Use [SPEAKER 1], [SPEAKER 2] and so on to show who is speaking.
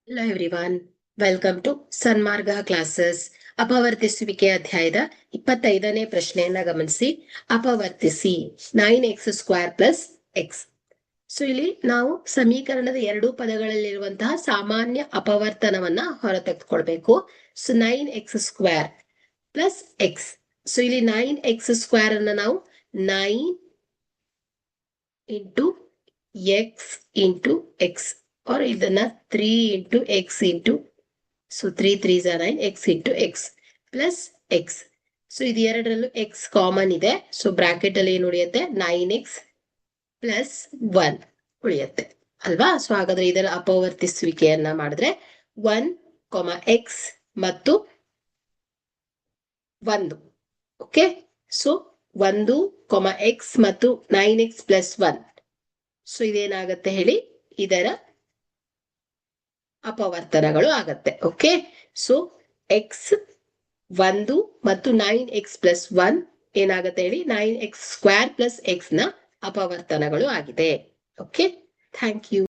[SPEAKER 1] Hello everyone, welcome to Sanmarga classes. ಅಪವರ್ತಿಸುವಿಕೆ ಅಧ್ಯಾಯದ 25ನೇ ಪ್ರಶ್ನೆಯನ್ನ ಗಮನಿಸಿ. ಅಪವರ್ತಿಸಿ 9x² ಪ್ಲಸ್ ಎಕ್ಸ್. ಸೊ ಇಲ್ಲಿ ನಾವು ಸಮೀಕರಣದ ಎರಡೂ ಪದಗಳಲ್ಲಿರುವಂತಹ ಸಾಮಾನ್ಯ ಅಪವರ್ತನವನ್ನ ಹೊರತೆಗೆದುಕೊಳ್ಬೇಕು. So 9x² plus x. So ಇಲ್ಲಿ 9x² ಅನ್ನ ನಾವು 9 into x into x, or ಇದನ್ನ 3 into x into, so 3 3s are 9, x into x plus x. So ಇದು ಎರಡರಲ್ಲೂ x ಕಾಮನ್ ಇದೆ. ಸೊ ಬ್ರಾಕೆಟ್ ಅಲ್ಲಿ ಏನು ಉಳಿಯುತ್ತೆ? 9x ಪ್ಲಸ್ 1 ಉಳಿಯುತ್ತೆ ಅಲ್ವಾ? ಸೊ ಹಾಗಾದ್ರೆ ಇದರ ಅಪವರ್ತಿಸುವಿಕೆಯನ್ನ ಮಾಡಿದ್ರೆ 1, x ಮತ್ತು 1. ಓಕೆ, ಸೊ 1, x ಮತ್ತು 9x ಪ್ಲಸ್ 1. ಸೊ ಇದೇನಾಗತ್ತೆ ಹೇಳಿ? ಇದರ ಅಪವರ್ತನಗಳು ಆಗತ್ತೆ. ಓಕೆ, ಸೊ ಎಕ್ಸ್ 1 ಮತ್ತು 9x ಪ್ಲಸ್ 1 ಏನಾಗತ್ತೆ ಹೇಳಿ? 9x² ಪ್ಲಸ್ ಎಕ್ಸ್ ನ ಅಪವರ್ತನಗಳು ಆಗಿದೆ. Okay, thank you.